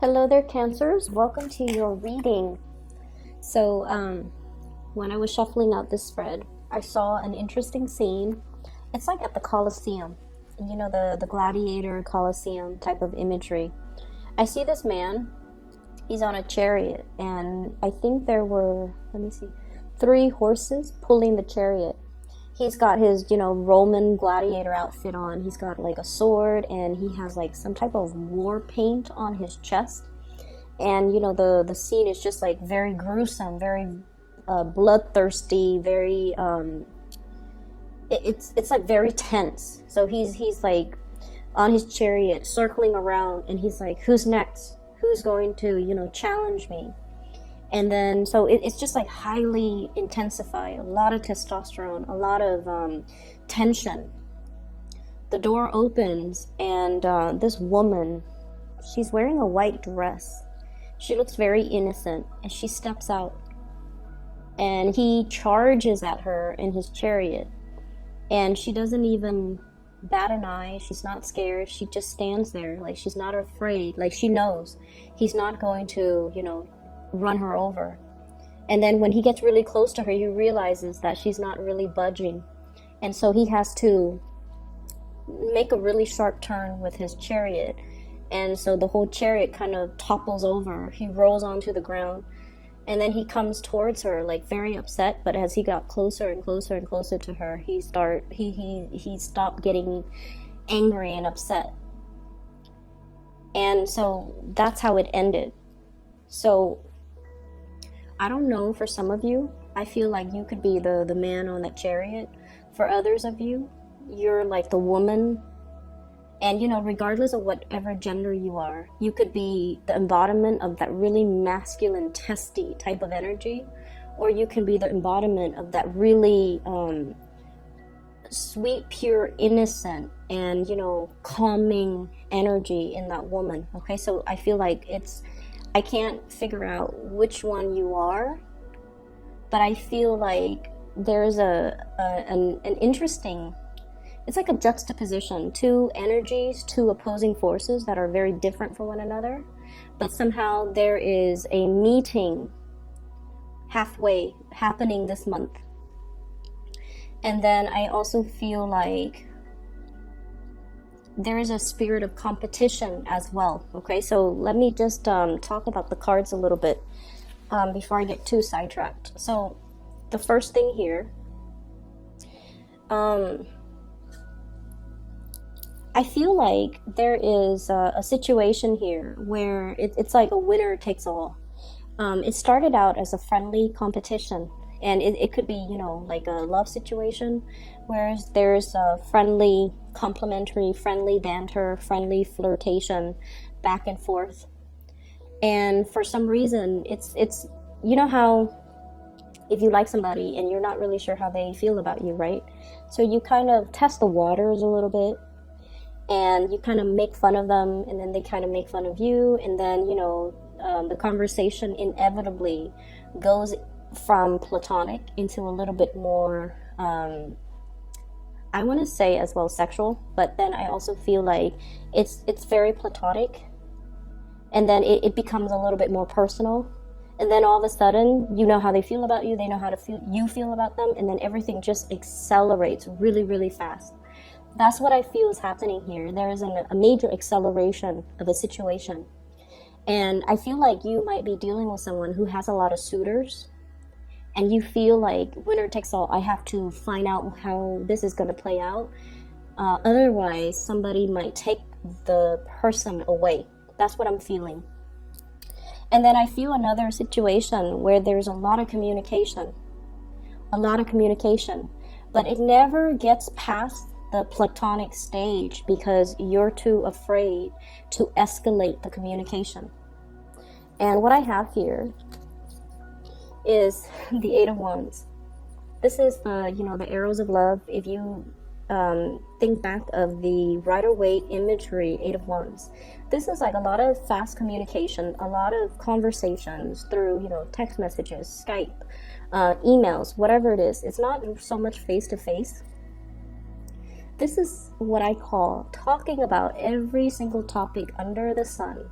Hello there, Cancers. Welcome to your reading. So, when I was shuffling out this spread, I saw an interesting scene. It's like at the Colosseum, you know, the gladiator Colosseum type of imagery. I see this man. He's on a chariot, and I think there were, three horses pulling the chariot. He's got his, Roman gladiator outfit on. He's got like a sword, and he has like some type of war paint on his chest. And the scene is just like very gruesome, very bloodthirsty, very it's like very tense. So he's like on his chariot circling around, and he's like, who's next? Who's going to challenge me? And then, so it's just like highly intensified, a lot of testosterone, a lot of tension. The door opens, and this woman, she's wearing a white dress. She looks very innocent, and she steps out. And he charges at her in his chariot. And she doesn't even bat an eye. She's not scared. She just stands there, like she's not afraid. Like she knows he's not going to, run her over. And then when he gets really close to her, he realizes that she's not really budging, and so he has to make a really sharp turn with his chariot, and so the whole chariot kind of topples over. He rolls onto the ground, and then he comes towards her like very upset, but as he got closer and closer and closer to her, he stopped getting angry and upset. And so that's how it ended. So I don't know, for some of you, I feel like you could be the man on that chariot. For others of you, you're like the woman. And, regardless of whatever gender you are, you could be the embodiment of that really masculine, testy type of energy. Or you can be the embodiment of that really sweet, pure, innocent, and, calming energy in that woman. Okay, so I feel like I can't figure out which one you are, but I feel like there's an interesting, it's like a juxtaposition, two energies, two opposing forces that are very different from one another, but somehow there is a meeting halfway happening this month. And then I also feel like there is a spirit of competition as well. Okay, so let me just talk about the cards a little bit before I get too sidetracked. So the first thing here, I feel like there is a situation here where it's like a winner takes all. It started out as a friendly competition, and it could be, like a love situation, whereas there's a friendly, complimentary, friendly banter, friendly flirtation, back and forth. And for some reason, it's how if you like somebody and you're not really sure how they feel about you, right? So you kind of test the waters a little bit, and you kind of make fun of them, and then they kind of make fun of you, and then, the conversation inevitably goes from platonic into a little bit more I want to say as well sexual, but then I also feel like it's very platonic, and then it becomes a little bit more personal, and then all of a sudden you know how they feel about you, they know how you feel about them, and then everything just accelerates really, really fast. That's what I feel is happening here. There is a major acceleration of a situation, and I feel like you might be dealing with someone who has a lot of suitors, and you feel like winner takes all. I have to find out how this is going to play out. Otherwise, somebody might take the person away. That's what I'm feeling. And then I feel another situation where there's a lot of communication. But it never gets past the platonic stage because you're too afraid to escalate the communication. And what I have here is the Eight of Wands. This is the arrows of love. If you think back of the Rider-Waite imagery, Eight of Wands, this is like a lot of fast communication, a lot of conversations through text messages, Skype, emails, whatever it is. It's not so much face to face. This is what I call talking about every single topic under the sun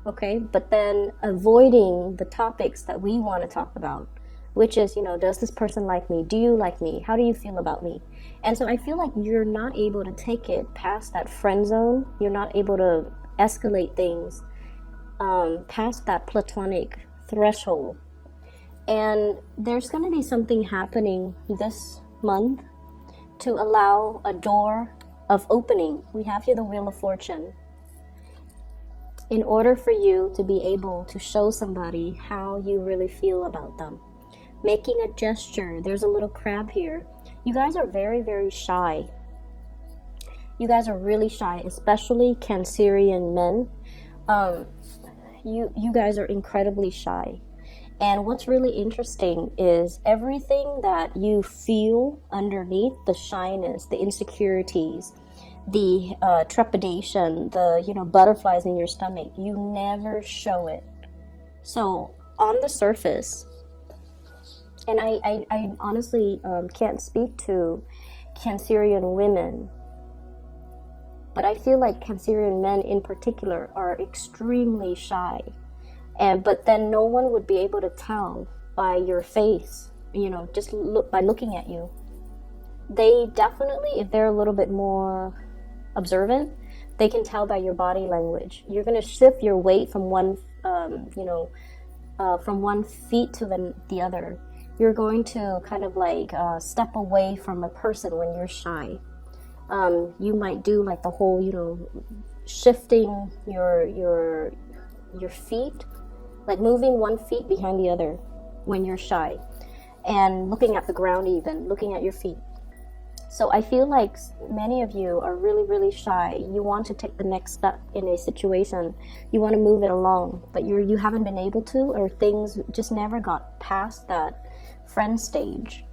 okay? But then avoiding the topics that we want to talk about, which is, does this person like me? Do you like me? How do you feel about me? And so I feel like you're not able to take it past that friend zone. You're not able to escalate things past that platonic threshold. And there's going to be something happening this month to allow a door of opening. We have here the Wheel of Fortune. In order for you to be able to show somebody how you really feel about them. Making a gesture. There's a little crab here. You guys are very, very shy. You guys are really shy, especially Cancerian men. You guys are incredibly shy. And what's really interesting is everything that you feel underneath, the shyness, the insecurities, the trepidation, the butterflies in your stomach, you never show it. So on the surface, and I honestly can't speak to Cancerian women, but I feel like Cancerian men in particular are extremely shy. But then no one would be able to tell by your face, just by looking at you. They definitely, if they're a little bit more observant, they can tell by your body language. You're going to shift your weight from one feet to the other. You're going to kind of like step away from a person when you're shy. You might do like the whole, shifting your feet, like moving one feet behind the other when you're shy, and looking at the ground, even looking at your feet. So I feel like many of you are really, really shy. You want to take the next step in a situation. You want to move it along, but you haven't been able to, or things just never got past that friend stage.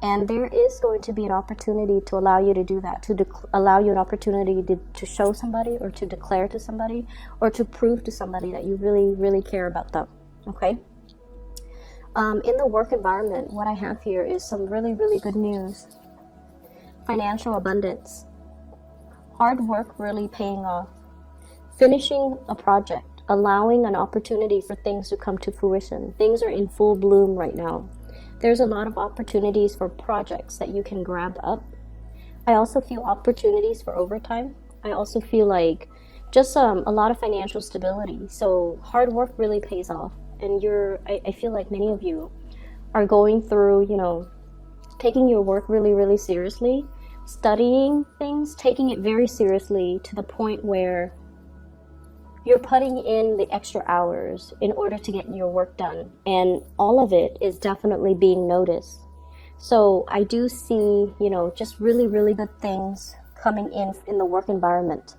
And there is going to be an opportunity to allow you to do that, to allow you an opportunity to show somebody, or to declare to somebody, or to prove to somebody that you really, really care about them, okay? In the work environment, what I have here is some really, really good news. Financial abundance. Hard work really paying off. Finishing a project. Allowing an opportunity for things to come to fruition. Things are in full bloom right now. There's a lot of opportunities for projects that you can grab up. I also feel opportunities for overtime. I also feel like just a lot of financial stability. So hard work really pays off. And I feel like many of you are going through, taking your work really, really seriously, studying things, taking it very seriously to the point where you're putting in the extra hours in order to get your work done. And all of it is definitely being noticed. So I do see, just really, really good things coming in the work environment.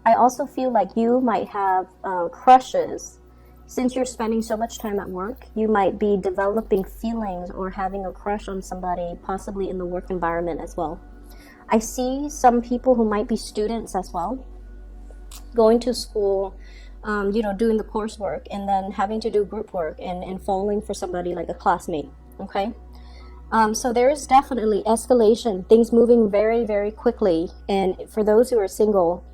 I also feel like you might have crushes. Since you're spending so much time at work, you might be developing feelings or having a crush on somebody, possibly in the work environment as well. I see some people who might be students as well, going to school, doing the coursework, and then having to do group work and falling for somebody like a classmate, okay? So there is definitely escalation, things moving very, very quickly. And for those who are single,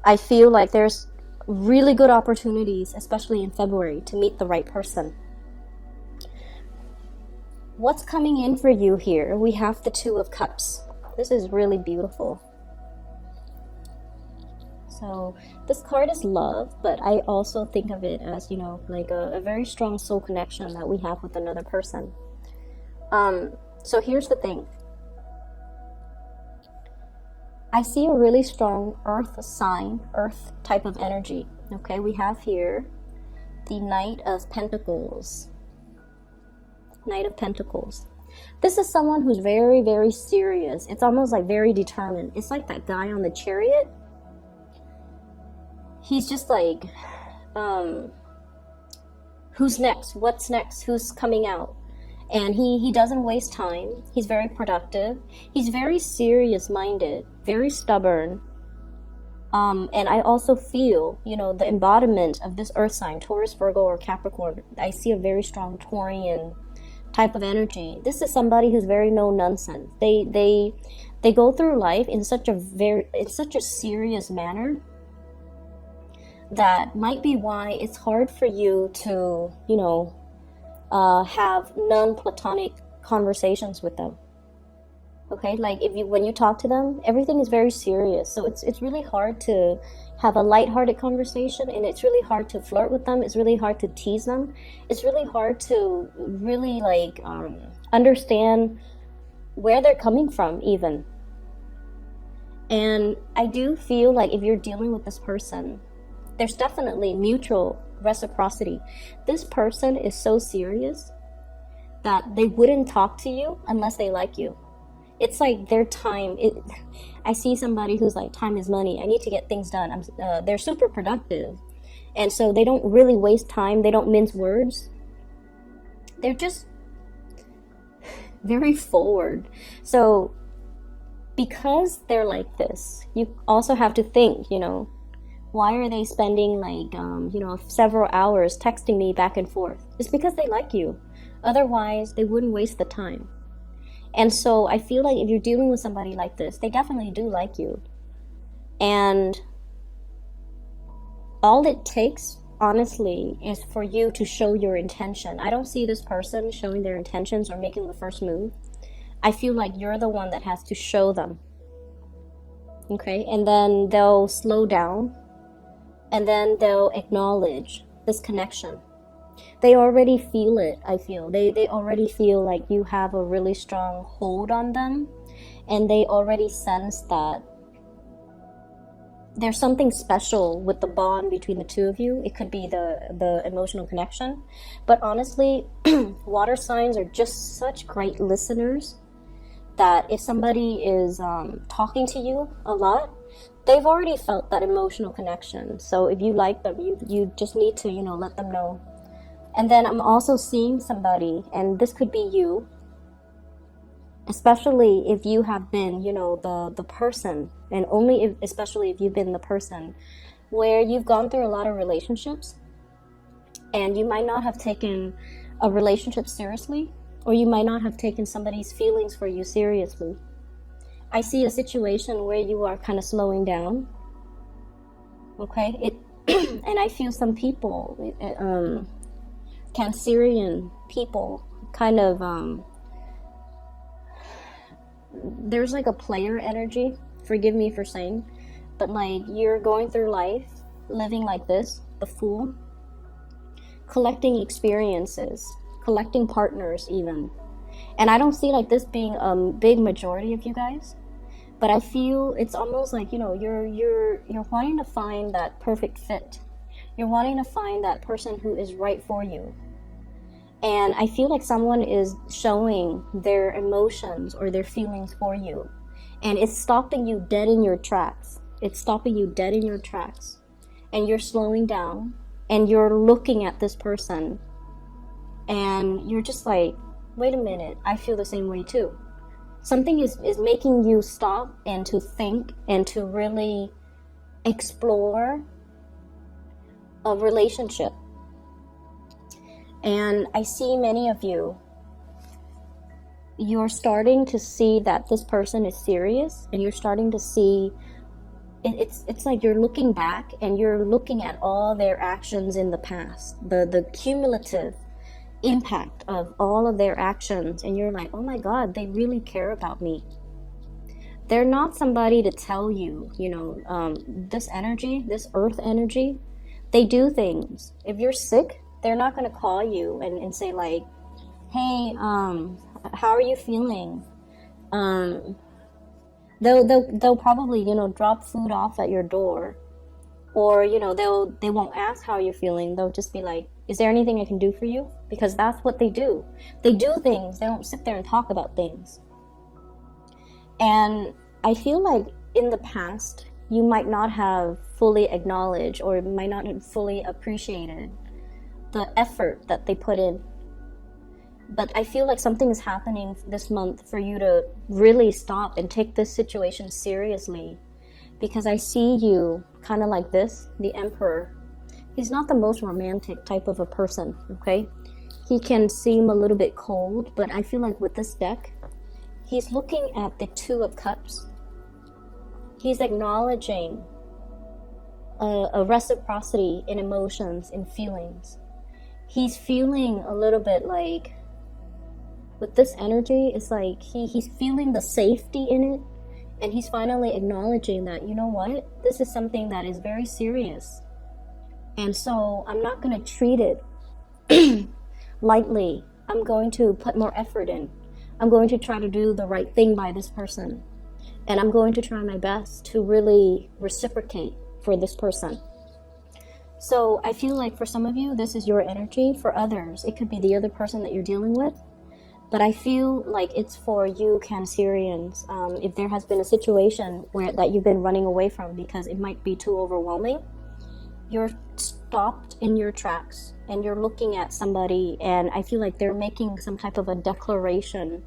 I feel like there's really good opportunities, especially in February, to meet the right person. What's coming in for you here? We have the Two of Cups. This is really beautiful. So this card is love, but I also think of it as, like a very strong soul connection that we have with another person. So here's the thing. I see a really strong earth sign, earth type of energy. Okay, we have here the Knight of Pentacles. Knight of Pentacles. This is someone who's very, very serious. It's almost like very determined. It's like that guy on the chariot. He's just like, who's next? What's next? Who's coming out? And he doesn't waste time. He's very productive. He's very serious-minded, very stubborn. And I also feel, the embodiment of this earth sign, Taurus, Virgo, or Capricorn. I see a very strong Taurian type of energy. This is somebody who's very no nonsense. They go through life in such a serious manner that might be why it's hard for you to, have non-platonic conversations with them. Okay, like when you talk to them, everything is very serious. So it's really hard to have a lighthearted conversation, and it's really hard to flirt with them. It's really hard to tease them. It's really hard to really understand where they're coming from even. And I do feel like if you're dealing with this person, there's definitely mutual reciprocity. This person is so serious that they wouldn't talk to you unless they like you. It's like their time. I see somebody who's like, time is money. I need to get things done. They're super productive. And so they don't really waste time. They don't mince words. They're just very forward. So because they're like this, you also have to think, why are they spending several hours texting me back and forth? It's because they like you. Otherwise, they wouldn't waste the time. And so I feel like if you're dealing with somebody like this, they definitely do like you. And all it takes, honestly, is for you to show your intention. I don't see this person showing their intentions or making the first move. I feel like you're the one that has to show them. Okay? And then they'll slow down. And then they'll acknowledge this connection. They already feel it, I feel. They already feel like you have a really strong hold on them. And they already sense that there's something special with the bond between the two of you. It could be the emotional connection. But honestly, water signs are just such great listeners that if somebody is talking to you a lot, they've already felt that emotional connection. So if you like them, you just need to, let them know. And then I'm also seeing somebody, and this could be you, especially if you have been, the person, and especially if you've been the person where you've gone through a lot of relationships, and you might not have taken a relationship seriously, or you might not have taken somebody's feelings for you seriously. I see a situation where you are kind of slowing down. Okay? And I feel some people, Cancerian people, kind of, there's like a player energy, forgive me for saying, but like you're going through life, living like this, the fool, collecting experiences, collecting partners even. And I don't see like this being a big majority of you guys, but I feel it's almost like, you're wanting to find that perfect fit. You're wanting to find that person who is right for you. And I feel like someone is showing their emotions or their feelings for you. And it's stopping you dead in your tracks. It's stopping you dead in your tracks. And you're slowing down. And you're looking at this person. And you're just like, wait a minute, I feel the same way too. Something is making you stop and to think and to really explore a relationship. And I see many of you, you're starting to see that this person is serious, and you're starting to see, it's like you're looking back and you're looking at all their actions in the past, the cumulative impact of all of their actions, and you're like, oh my God, they really care about me. They're not somebody to tell you, this energy, this earth energy, they do things. If you're sick, they're not going to call you and say like, hey, how are you feeling? They'll probably, drop food off at your door, or, they won't ask how you're feeling. They'll just be like, is there anything I can do for you? Because that's what they do. They do things. They don't sit there and talk about things. And I feel like in the past, you might not have fully acknowledged or might not have fully appreciated the effort that they put in. But I feel like something is happening this month for you to really stop and take this situation seriously. Because I see you kind of like this, the Emperor. He's not the most romantic type of a person, okay? He can seem a little bit cold, but I feel like with this deck, he's looking at the Two of Cups. He's acknowledging a reciprocity in emotions, in feelings. He's feeling a little bit like, with this energy, it's like he's feeling the safety in it, and he's finally acknowledging that, you know what, this is something that is very serious, and so I'm not going to treat it lightly. I'm going to put more effort in. I'm going to try to do the right thing by this person, and I'm going to try my best to really reciprocate for this person. So I feel like for some of you, this is your energy. For others, it could be the other person that you're dealing with. But I feel like it's for you Cancerians. If there has been a situation that you've been running away from because it might be too overwhelming, you're stopped in your tracks and you're looking at somebody, and I feel like they're making some type of a declaration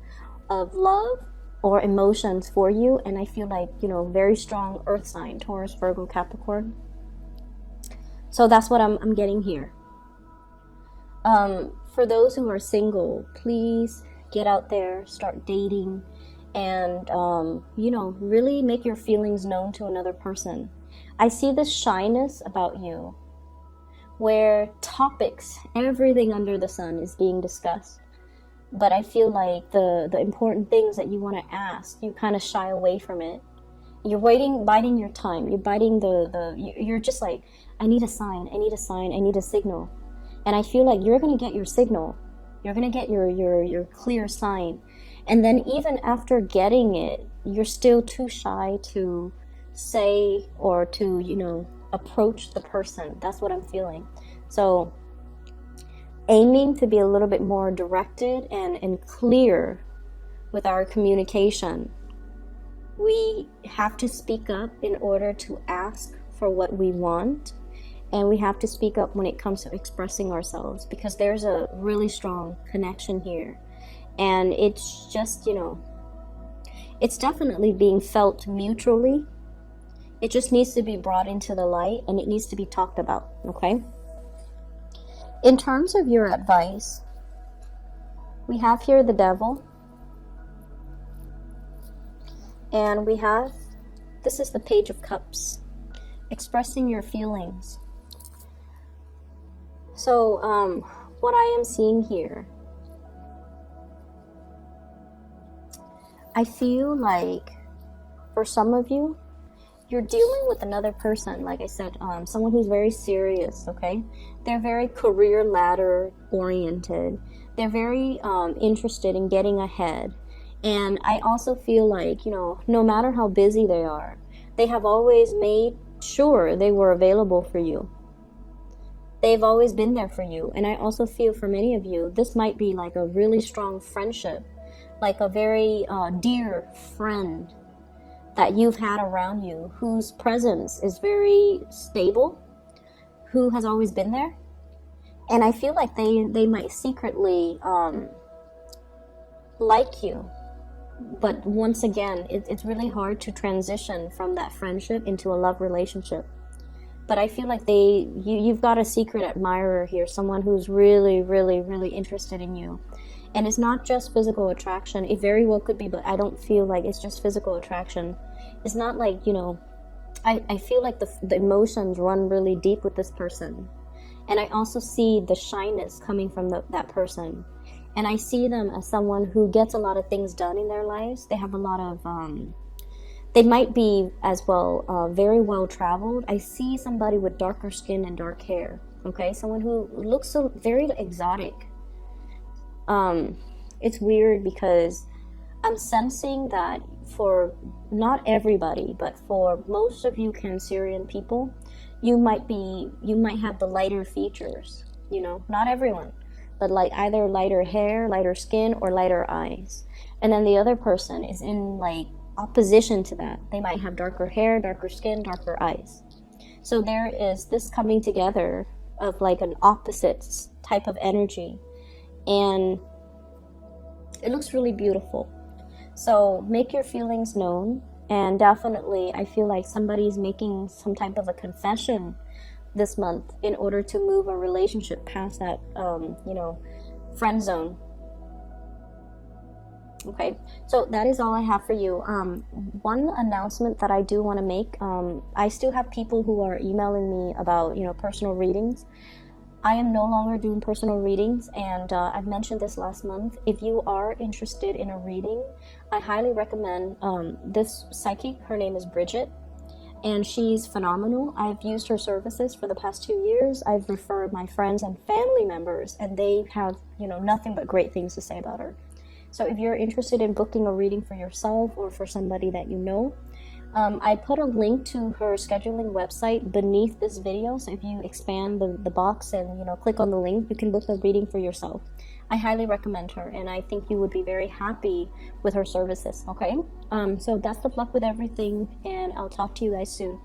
of love or emotions for you. And I feel like, very strong earth sign, Taurus, Virgo, Capricorn. So that's what I'm getting here. For those who are single, please get out there, start dating, and, really make your feelings known to another person. I see this shyness about you, where topics, everything under the sun is being discussed. But I feel like the important things that you want to ask, you kind of shy away from it. You're biding your time. You're biding you're just like, I need a sign, I need a sign, I need a signal. And I feel like you're going to get your signal. You're going to get your clear sign. And then even after getting it, you're still too shy to say or to, approach the person. That's what I'm feeling. So aiming to be a little bit more directed and clear with our communication. We have to speak up in order to ask for what we want. And we have to speak up when it comes to expressing ourselves, because there's a really strong connection here. And it's just, it's definitely being felt mutually. It just needs to be brought into the light, and it needs to be talked about, okay? In terms of your advice, we have here the Devil. And this is the Page of Cups, expressing your feelings. So, what I am seeing here, I feel like for some of you, you're dealing with another person, like I said, someone who's very serious, okay? They're very career ladder oriented. They're very interested in getting ahead. And I also feel like, no matter how busy they are, they have always made sure they were available for you. They've always been there for you. And I also feel for many of you, this might be like a really strong friendship, like a very dear friend that you've had around you, whose presence is very stable, who has always been there. And I feel like they might secretly like you. But once again, it's really hard to transition from that friendship into a love relationship. But I feel like you've got a secret admirer here, someone who's really, really, really interested in you. And it's not just physical attraction. It very well could be, but I don't feel like it's just physical attraction. It's not like, I feel like the emotions run really deep with this person. And I also see the shyness coming from that person. And I see them as someone who gets a lot of things done in their lives. They have a lot of, they might be as well very well traveled. I see somebody with darker skin and dark hair. Okay, someone who looks so very exotic. It's weird because I'm sensing that for not everybody, but for most of you Cancerian people, you might have the lighter features. Not everyone, but like either lighter hair, lighter skin, or lighter eyes. And then the other person is in like opposition to that. They might have darker hair, darker skin, darker eyes. So there is this coming together of like an opposite type of energy. And it looks really beautiful. So make your feelings known. And definitely, I feel like somebody's making some type of a confession this month in order to move a relationship past that, friend zone. Okay, so that is all I have for you. One announcement that I do want to make, I still have people who are emailing me about, personal readings. I am no longer doing personal readings, and I've mentioned this last month. If you are interested in a reading, I highly recommend this psychic. Her name is Bridget, and she's phenomenal. I've used her services for the past 2 years. I've referred my friends and family members, and they have, nothing but great things to say about her. So if you're interested in booking a reading for yourself or for somebody that you know, I put a link to her scheduling website beneath this video. So if you expand the box and click on the link, you can book a reading for yourself. I highly recommend her, and I think you would be very happy with her services. Okay, so best of luck with everything, and I'll talk to you guys soon.